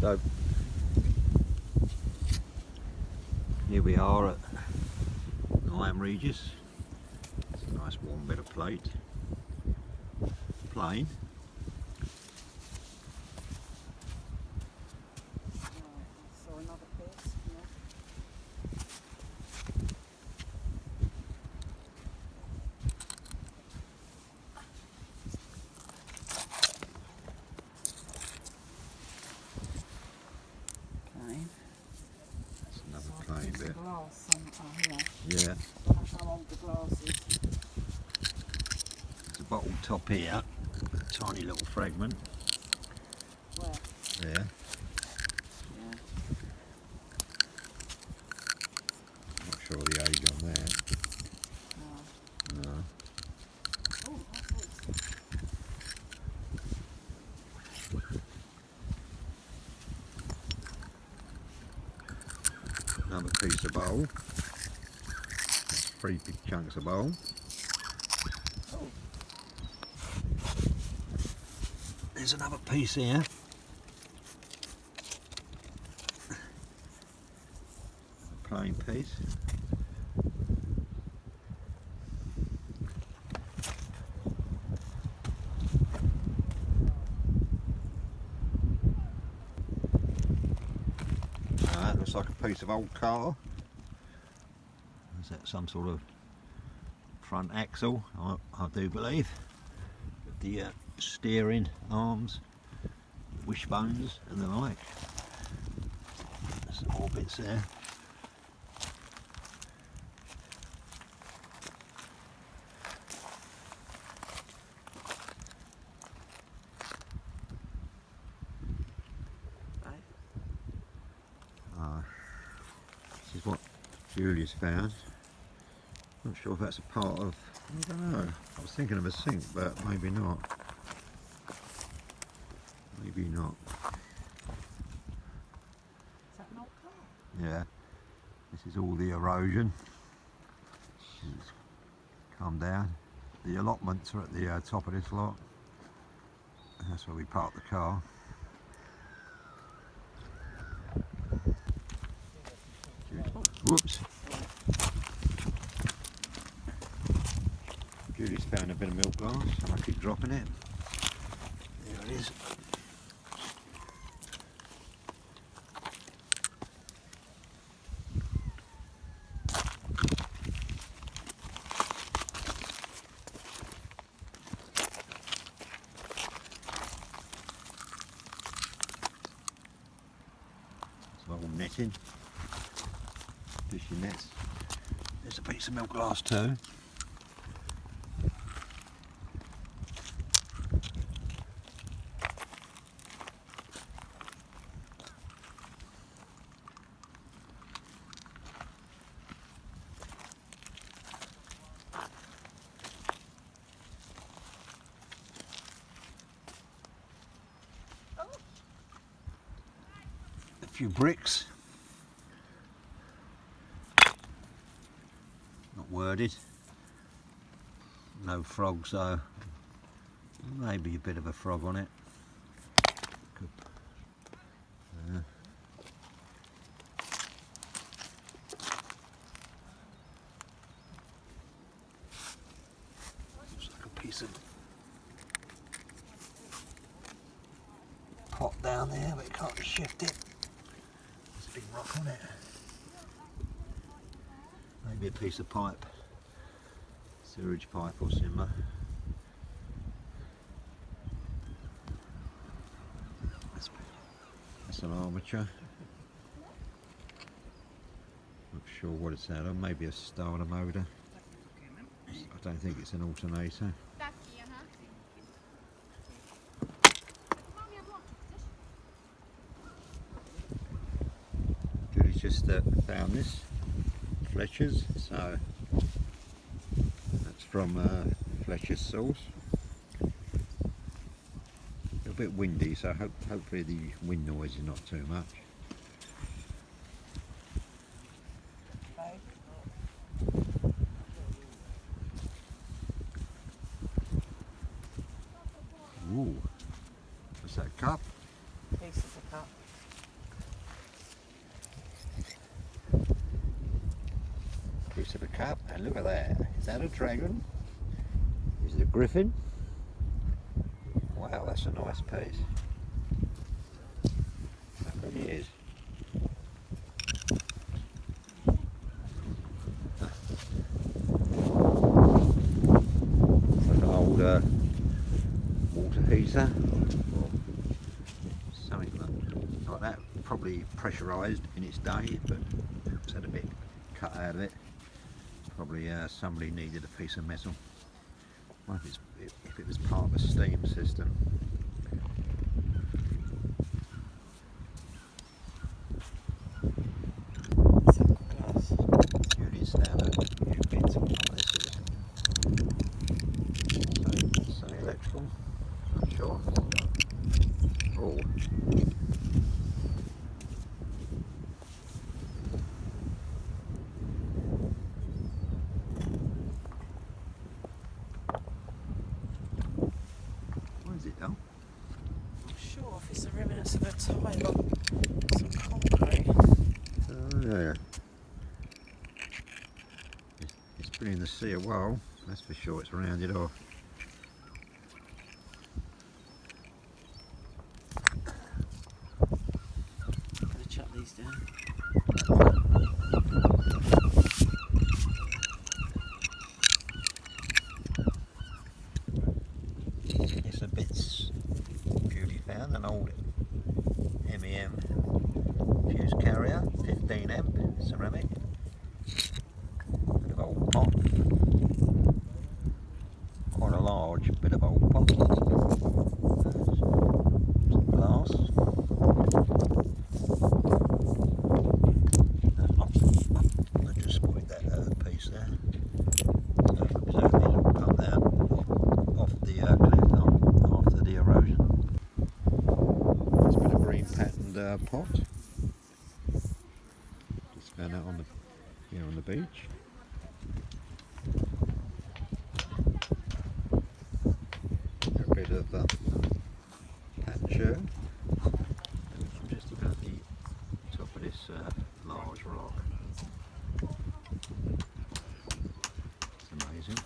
So here we are at Lyme Regis. It's a nice warm bit of plate. Plain. So another piece, yeah. Plain. That's another So plain piece bit. of glass here. Yeah. I don't know how old the glass is. There's a bottle top here. A tiny little fragment. Where? There. Yeah. Not sure of the age on there. No. No. Oh, what's this? Another piece of bowl. That's 3 big chunks of bowl. Oh. There's another piece here. A plain piece. That looks like a piece of old car. Is that some sort of front axle? I do believe. With the steering arms, wishbones and the like. There's some more bits there. This is what Julie's found. Not sure if that's a part of, I don't know. I was thinking of a sink, but maybe not. Maybe not. Is that an old car? Yeah. This is all the erosion. It's come down. The allotments are at the top of this lot. And that's where we park the car. Whoops. Julie's found a bit of milk glass and I keep dropping it. There it is. Some old netting. Fishing nets. There's a piece of milk glass too. A few bricks. Not worded. No frogs though. Maybe a bit of a frog on it. Could, looks like a piece of pot down there, but you can't shift it. There's a big rock on it. Maybe a piece of pipe. Sewage pipe or similar. That's an armature. Not sure what it's out of. Maybe a starter motor. I don't think it's an alternator. Julie's just found this. Fletcher's. So that's from Fletcher's sauce. A bit windy, so hopefully the wind noise is not too much. Ooh, what's that, cup? Piece of the cup. up and look at that. Is that a dragon? Is it a griffin? Wow, that's a nice piece. That really is. An old water heater or something like that. Probably pressurised in its day, but it's had a bit cut out of it. Probably somebody needed a piece of metal. I wonder if it was part of a steam system. Judy's found a few bits of what this is. So electrical, not sure. Oh. What is it though? Not sure if it's the remnants of a tile on some concrete. Oh yeah. It's been in the sea a while, that's for sure. It's rounded off. I'm going to chuck these down. It's a bits Judy found, an old MEM fuse carrier, 15 amp ceramic, bit of old pot, quite a large bit of old pot, some glass. I just spotted that piece there. Presumably it'll come down off the cliff after the erosion. It's been a green patterned pot. Just found out on the here on the beach. A bit of pattern shirt. I'm just about the top of this large rock. It's amazing.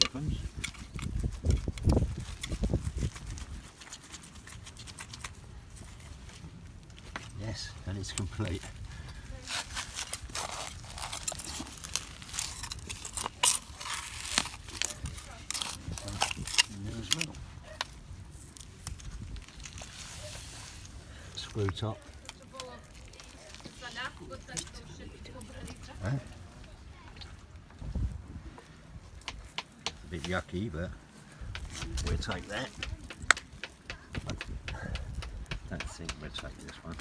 Shipments. Yes, and it's complete. In there as well. Screw top. Huh? A bit yucky, but we'll take that. Don't think we'll take this one.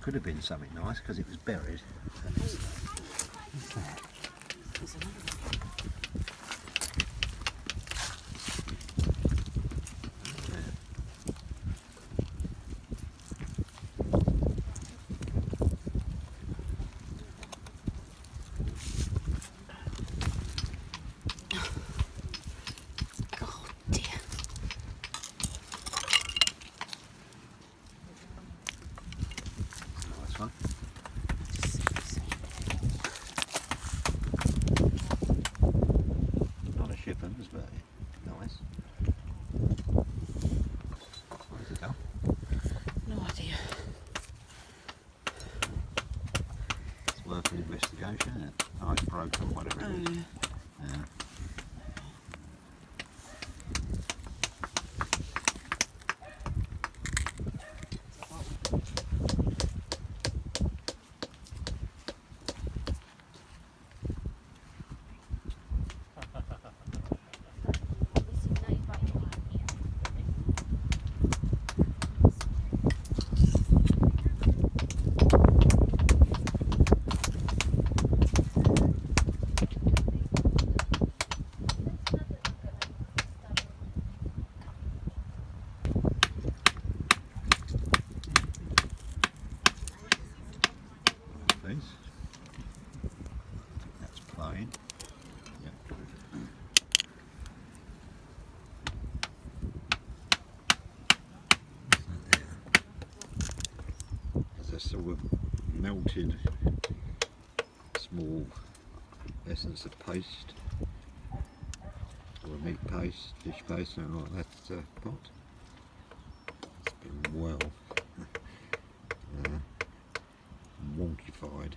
Could have been something nice because it was buried. There's another one. Oh dear. Nice one. Not a Shippens, but nice. Where does it go? No idea. It's worth an investigation, isn't it? Oh, it's broken or whatever it is. Yeah. sort of melted small essence of paste, or a meat paste, dish paste, something like that pot. It's been well wonkified.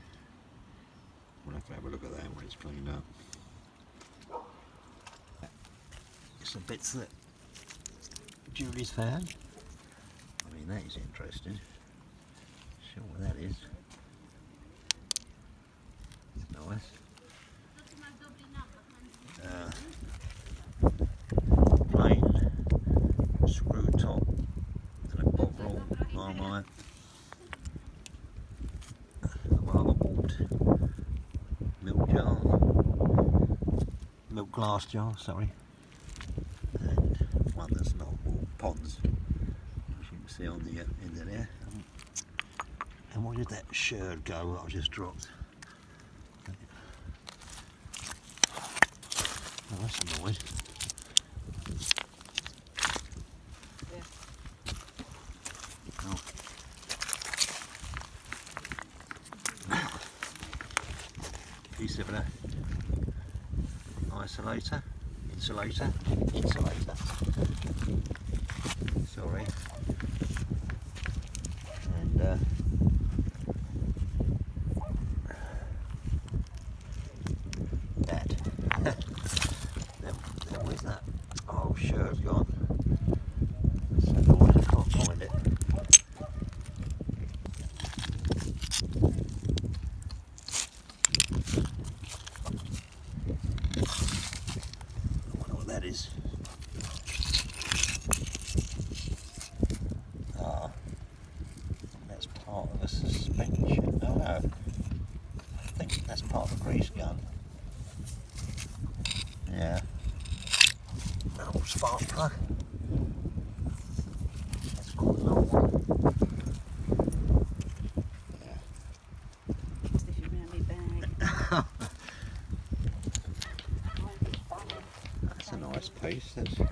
We'll have to have a look at that when it's cleaned up. Some bits that Julie's found. I mean, that is interesting. Sure what that is. It's nice. Plain screw top and a bottle Marmite. A rather warped milk jar, milk glass jar, sorry. And one that's not all ponds, as you can see on the end of there. And where did that sherd go that I just dropped? Oh, that's annoying. Yeah. Oh. Piece of an insulator. Sorry. And that. then where's that? Oh, shirt's gone. So annoying, I can't find it. I wonder what that is. That's part of a suspension. Oh no, I think that's part of a grease gun. Yeah. Oh, spark plug. That's quite an old one. Yeah. Stiffy around my bag. That's a nice piece. That is nice.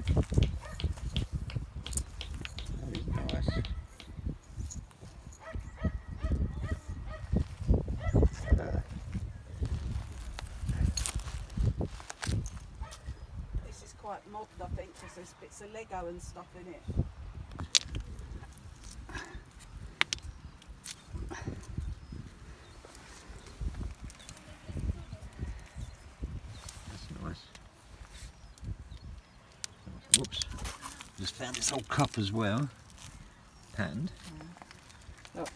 This is quite mobbed, I think, because there's bits of Lego and stuff in it. That's nice. Whoops. Just found this old cup as well. Patterned. Look,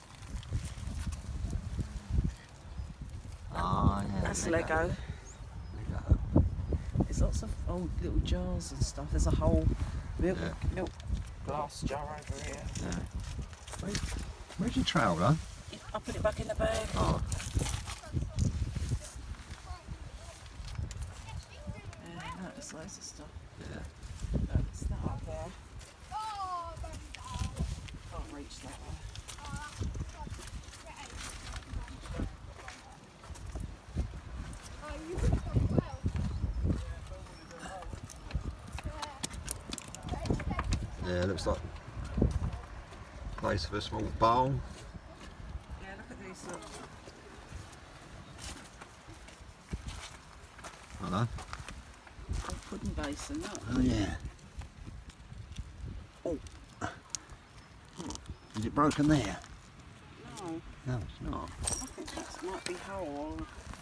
Ah, yeah. that's Lego. Lego. There's lots of old little jars and stuff. There's a whole milk Yeah. glass jar over here. Yeah. Where's your trowel, huh? I put it back in the bag. Oh. Yeah, no, there's loads of stuff. Yeah. Look, it's not up there. Can't reach that way. Yeah, looks like place for a small bowl. Yeah, look at these. Look. Hello. Old pudding basin. Look. Oh yeah. Oh. Is it broken there? No, No, it's not. I think that might be whole.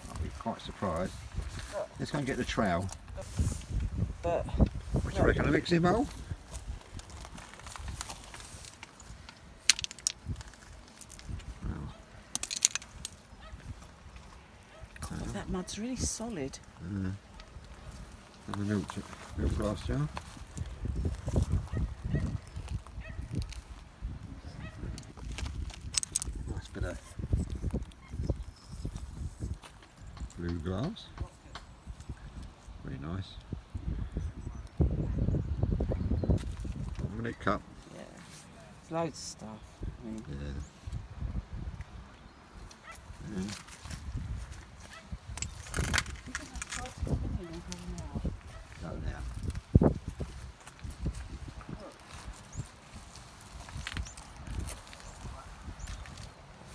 I'll be quite surprised. Look. Let's go and get the trowel. But What do you reckon, a mixing bowl? that mud's really solid. And the milk glass jar. Nice bit of blue glass. Very nice. 1 minute cup. Yeah, there's loads of stuff. I mean, Yeah. Go now.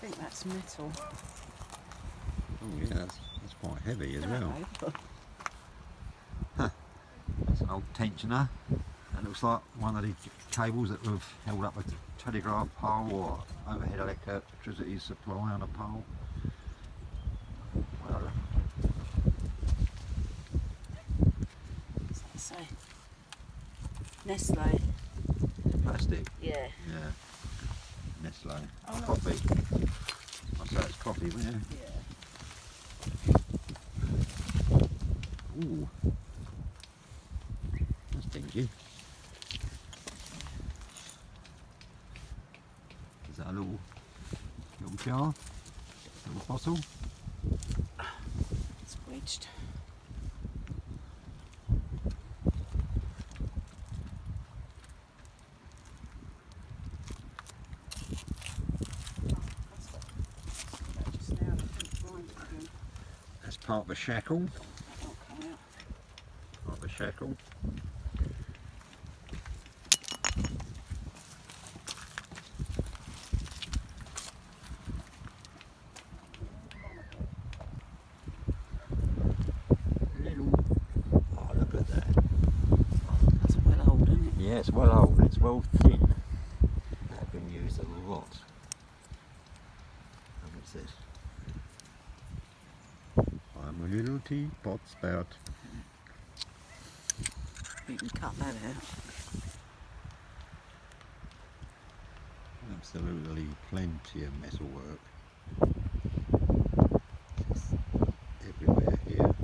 I think that's metal. Oh yeah, that's quite heavy as well. No. That's an old tensioner. That looks like one of the cables that have held up a telegraph pole or overhead electricity supply on a pole. Well, What's that say? Nestle. plastic. Yeah. Yeah. Nestle. Oh, no. Coffee. I say it's coffee, wouldn't you? Yeah. Ooh. That's dingy. Is that a little jar? Little bottle? Squidged. That's part of a shackle. That'll come out. Part of a shackle. Oh, look at that. That's well old, isn't it? Yeah, it's well old, it's well thin. That's been used a lot. And what's this? I'm a little teapot spout. You can cut that out. Absolutely plenty of metal work. It's everywhere here.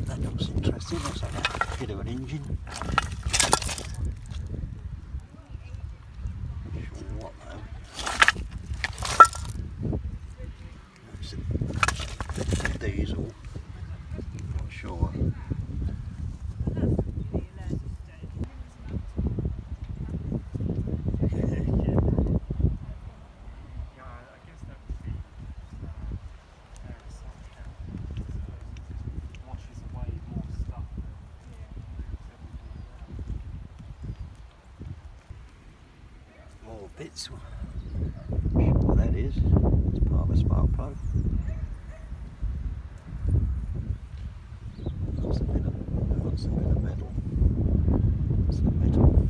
That looks interesting, looks like a bit of an engine. Not sure what though. That's a diesel, not sure. More bits. Not sure what that is. It's part of a spark plug. That's a bit of metal. It's the metal.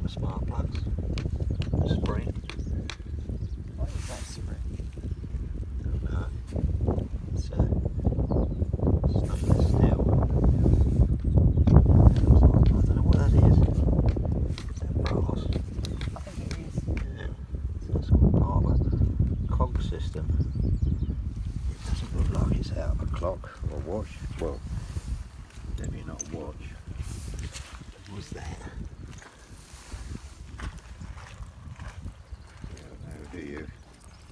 Spark plugs, a spring. What is that spring? Don't know. It's stainless steel. I don't know what that is. Is that brass? I think it is. Yeah. So that's all part of a cog system. It doesn't look like it's out of a clock or a watch. Well, definitely not a watch. What's that? Do you?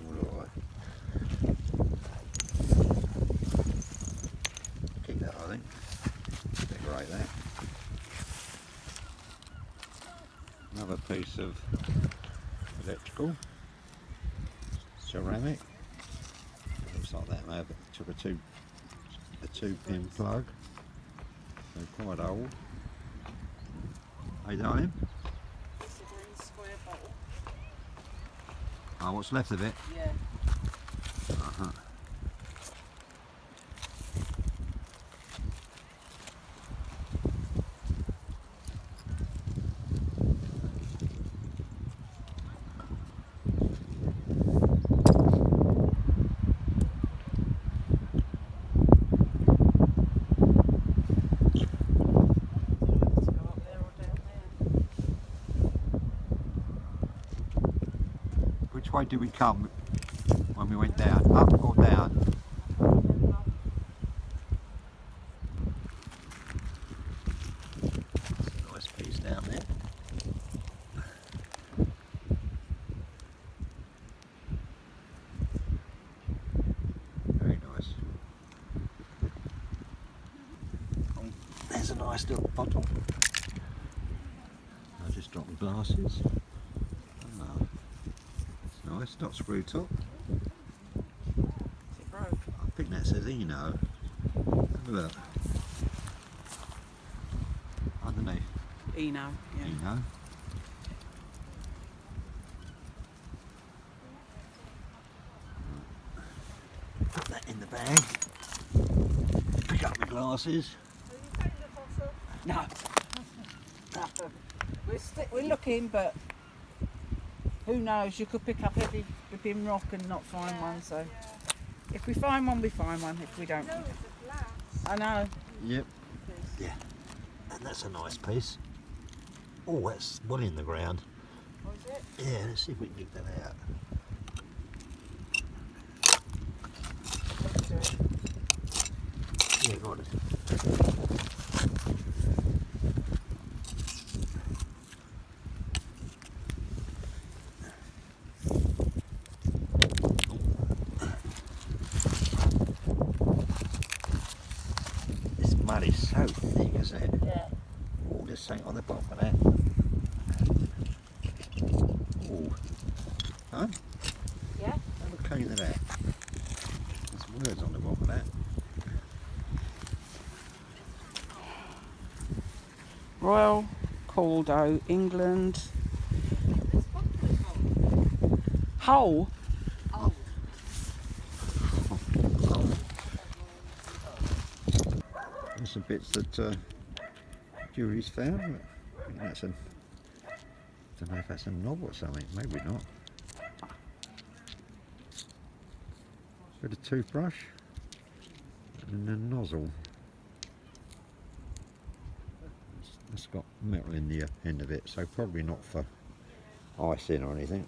Or do I? Keep that, I think. Decorate that. Another piece of electrical ceramic. Looks like that may have took a two-pin plug. So quite old. Hey darling. It's a green square bottle. Oh, what's left of it? Yeah. Uh-huh. Which way did we come when we went down? Up or down? That's a nice piece down there. Very nice. Oh, there's a nice little bottle. I just dropped the glasses. Oh, it's nice, not screw top. Is it broke? I think that says Eno. Have a look. Underneath. Eno, yeah. Eno. Put that in the bag. Pick up the glasses. No. No. We're looking, but who knows? You could pick up heavy flipping rock and not find one. So if we find one, we find one. If we don't, I know. Yep. Yeah. And that's a nice piece. Oh, that's well in the ground. What is it? Yeah, let's see if we can get that out. Yeah, got it. This mud is so thick, isn't it? Yeah. Oh, there's something on the bottom of that. Oh. Huh? Yeah. Have a clean of that. There's words on the bottom of that. Royal Caldo, England. Hull. There's some bits that Julie's found. I think that's a, don't know if that's a knob or something, maybe not. Bit of toothbrush and a nozzle. It's got metal in the end of it, so probably not for icing or anything.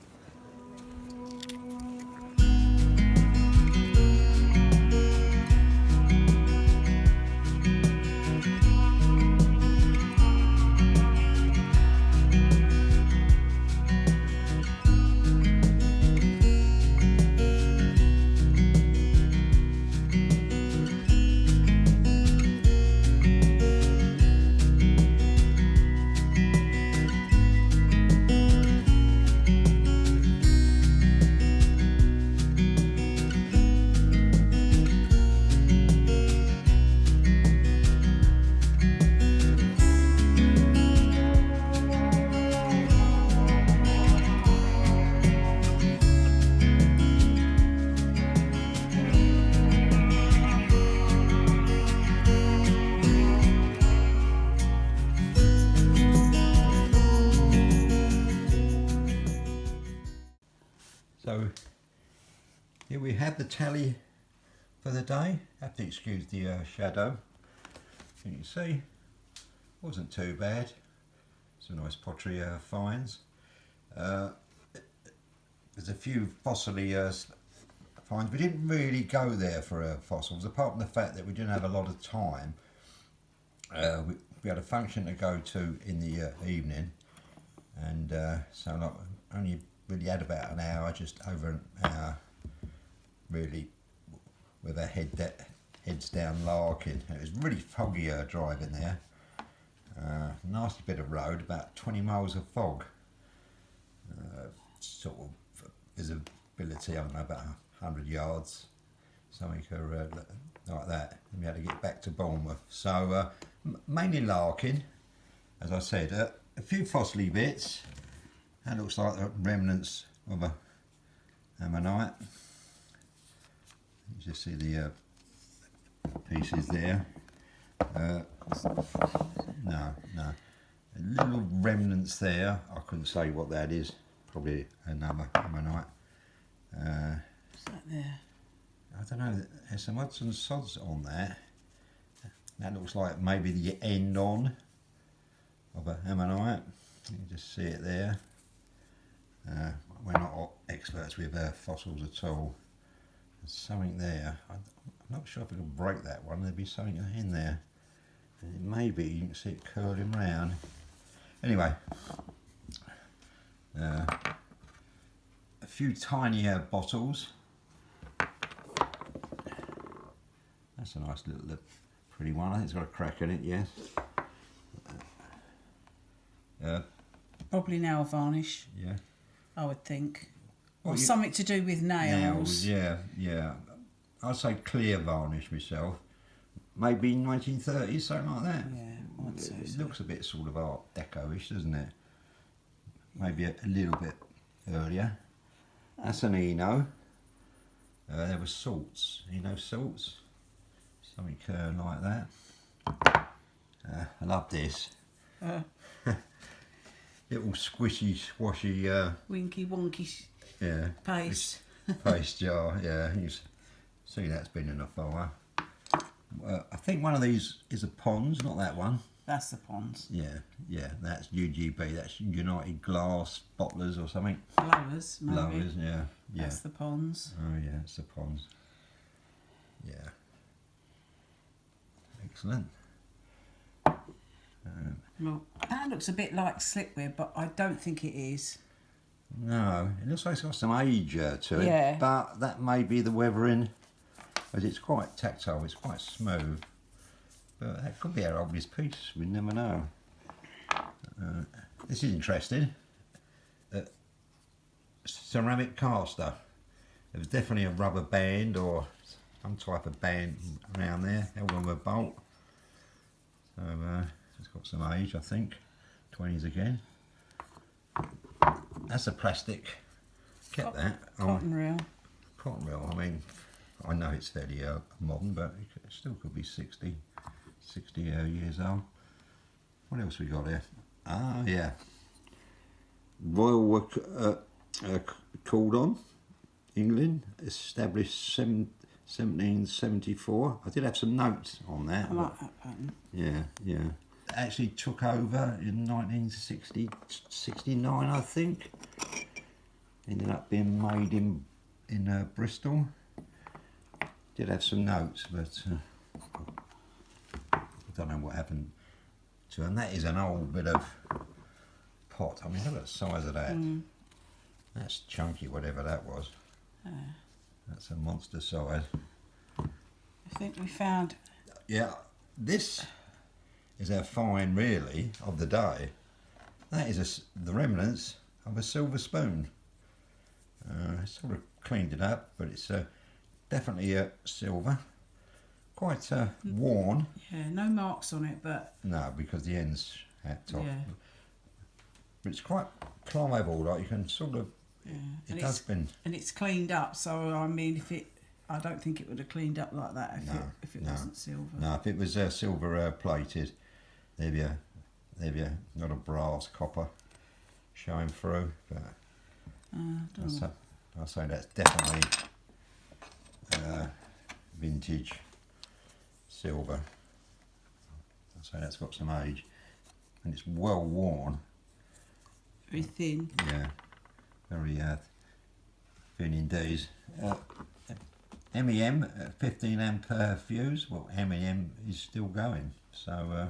So here we have the tally for the day. Have to excuse the shadow. You can see, wasn't too bad. Some nice pottery finds. There's a few fossily finds. We didn't really go there for fossils, apart from the fact that we didn't have a lot of time. We had a function to go to in the evening, and so like, only really had about an hour, just over an hour, really, with our heads down larking. It was really foggy driving there. Nasty bit of road, about 20 miles of fog. Sort of visibility, I don't know, about 100 yards, something like that. And we had to get back to Bournemouth. So mainly larking, as I said, a few fossily bits. That looks like the remnants of a ammonite. You just see the pieces there. No. Little remnants there. I couldn't say what that is. Probably another ammonite. What's that there? I don't know. There's some odds and sods on that. That looks like maybe the end on of an ammonite. You can just see it there. not experts with fossils at all. There's something there. I'm not sure if I can break that one. There'd be something in there. And maybe you can see it curling round. Anyway, a few tiny bottles. That's a nice little pretty one. I think it's got a crack in it, yes. Probably nail varnish. Yeah. I would think. Well, Or something to do with nails. Yeah. I'd say clear varnish myself. Maybe 1930s, something like that. Yeah, I would say It so. looks a bit sort of Art Deco-ish, doesn't it? Maybe a little bit earlier. That's an Eno. There were salts. Eno salts. Something like that. I love this. Little squishy, swashy. Winky wonky Yeah. paste. Paste jar. Yeah. You see that's been in a fire. I think one of these is a Pond's, not that one. That's the ponds. Yeah, that's UGB. That's United Glass Bottlers or something. Blowers, maybe. Blowers, yeah. That's the ponds. Oh yeah, it's the Pond's. Yeah. Excellent. Well, that looks a bit like slipwear, but I don't think it is. No, it looks like it's got some age to it. Yeah. But that may be the weathering, as it's quite tactile. It's quite smooth. But that could be our oldest piece. We never know. This is interesting. Ceramic caster. There was definitely a rubber band or some type of band around there, held on with a bolt. So it's got some age, I think. 20s again. That's a plastic. Kept that. Cotton reel. Cotton reel. I mean, I know it's fairly modern, but it still could be 60 years old. What else we got here? Ah, yeah. Royal Cordon, England, established 1774. I did have some notes on that. I like that pattern. Yeah. Actually took over in 1969, I think. Ended up being made in Bristol. Did have some notes, but I don't know what happened to them. That is an old bit of pot. I mean, look at the size of that. That's chunky, whatever that was. That's a monster size. I think we found. Yeah, this is our find really of the day. That is the remnants of a silver spoon. I sort of cleaned it up, but it's definitely silver. Quite worn. Yeah, no marks on it, but. No, because the end's hacked off. Yeah. But it's quite pliable, like you can sort of. Yeah. It does been. And it's cleaned up, so I mean, I don't think it would have cleaned up like that if it wasn't silver. No, if it was silver plated, there'd be not a brass copper showing through. But I'll say that's definitely vintage silver. I'll say that's got some age, and it's well worn. Very thin. Yeah, very thin indeed. MEM 15 ampere fuse. Well, MEM is still going, so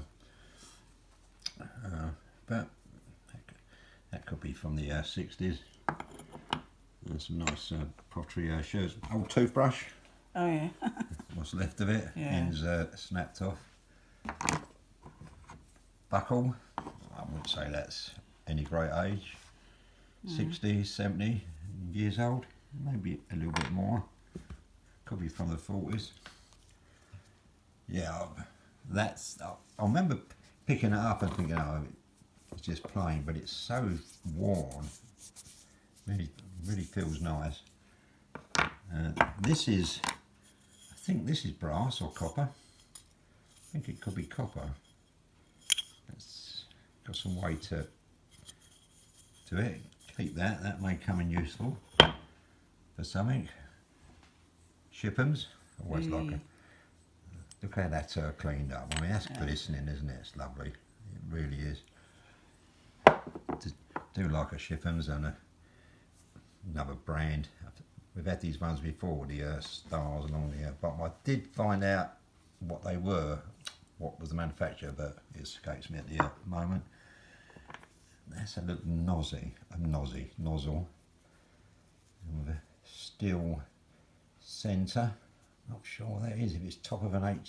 but that could be from the 60s. There's some nice pottery shirts. Old toothbrush. Oh yeah. What's left of it? Yeah. Ends snapped off. Buckle. I wouldn't say that's any great age. 60, 70 years old. Maybe a little bit more. Could be from the 40s. Yeah, that's. I remember picking it up and thinking, oh, it's just plain, but it's so worn. Really feels nice. This is, I think this is brass or copper. I think it could be copper. It's got some weight to it. Keep that. That may come in useful for something. Shippums. Always like it. Look how that's cleaned up. I mean, that's glistening, isn't it? It's lovely. It really is. Do like a Shippums and another brand. We've had these ones before, the stars along the bottom. I did find out what they were, what was the manufacturer, but it escapes me at the moment. That's a little nozzle with a steel centre. Not sure what that is, if it's top of an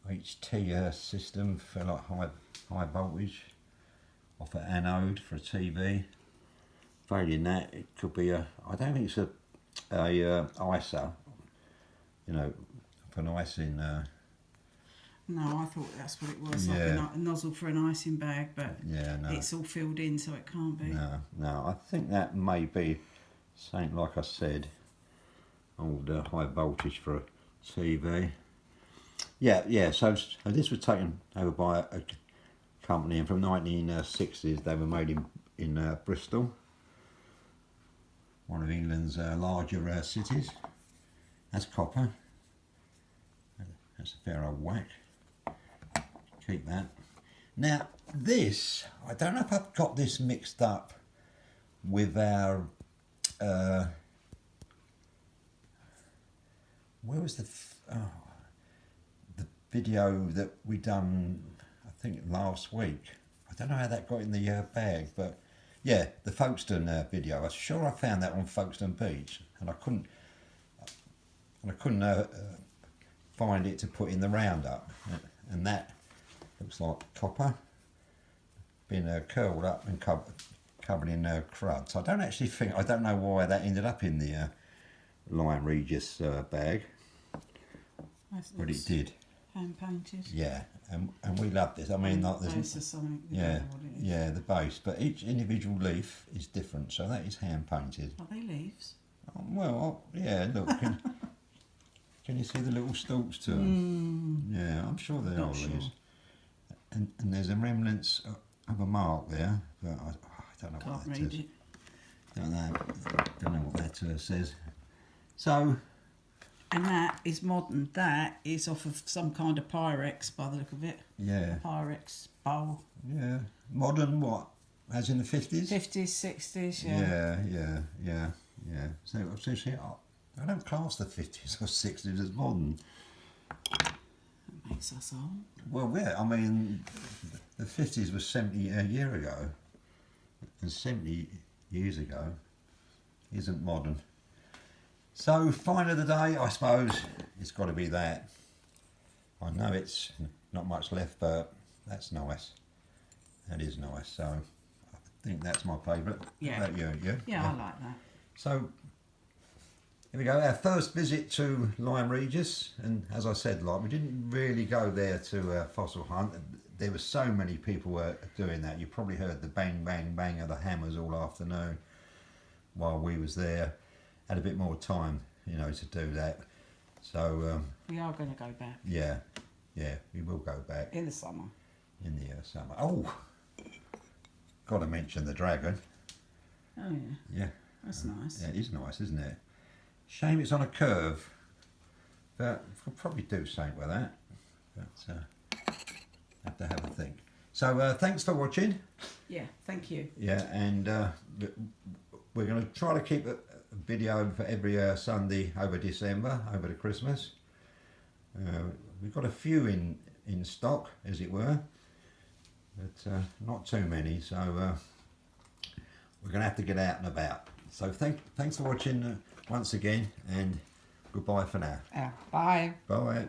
HT system for like high voltage, off an anode for a TV. Failing that, it could be I don't think it's a icer, you know, for an icing. No, I thought that's what it was, Yeah. like a nozzle for an icing bag, but Yeah, no. it's all filled in, so it can't be. No, I think that may be something, like I said, old high voltage for a TV. Yeah, so this was taken over by a company, and from 1960s they were made in Bristol, one of England's larger cities. That's copper. That's a fair old whack. Keep that. Now this, I don't know if I've got this mixed up with our where was the video that we done, I think last week. I don't know how that got in the bag, but yeah, the Folkestone video. I'm sure I found that on Folkestone Beach, and I couldn't find it to put in the roundup, and that looks like copper being curled up and covered in crud. So I don't know why that ended up in the Lyme Regis bag, but it did. Hand painted. Yeah, and we love this. I mean, like Base there's or something. you yeah, don't know what it is. yeah, the base, but each individual leaf is different. So that is hand painted. Are they leaves? Oh, well, yeah. Look, can you see the little stalks to them? Yeah, I'm sure they Not are sure. leaves. And there's a remnants of a mark there, but I don't know Can't what that read is. it. Don't know what that says. So And that is modern. That is off of some kind of Pyrex by the look of it. yeah, Pyrex bowl. yeah, modern what? As in the 50s? 50s, 60s, yeah. Yeah. So I don't class the 50s or 60s as modern. That makes us old. Well, yeah, I mean, the 50s was 70 a year ago, and 70 years ago isn't modern. So, find of the day, I suppose, it's got to be that. I know it's not much left, but that's nice. That is nice. So, I think that's my favourite. Yeah. How about you? Yeah, I like that. So, here we go. Our first visit to Lyme Regis, and as I said, like we didn't really go there to fossil hunt. There were so many people doing that. You probably heard the bang, bang, bang of the hammers all afternoon while we was there. Had a bit more time, to do that. So We are going to go back yeah, we will go back in the summer. in the summer. Oh, got to mention the dragon. Oh, yeah. Yeah, That's nice. yeah, it is nice, isn't it? Shame it's on a curve, but we'll probably do something with that. But have to have a think. So thanks for watching. Yeah, thank you. Yeah, and we're going to try to keep a video for every Sunday over December, over the Christmas. We've got a few in stock, as it were, but not too many, so we're going to have to get out and about. So thanks for watching once again, and goodbye for now. Yeah, bye. Bye.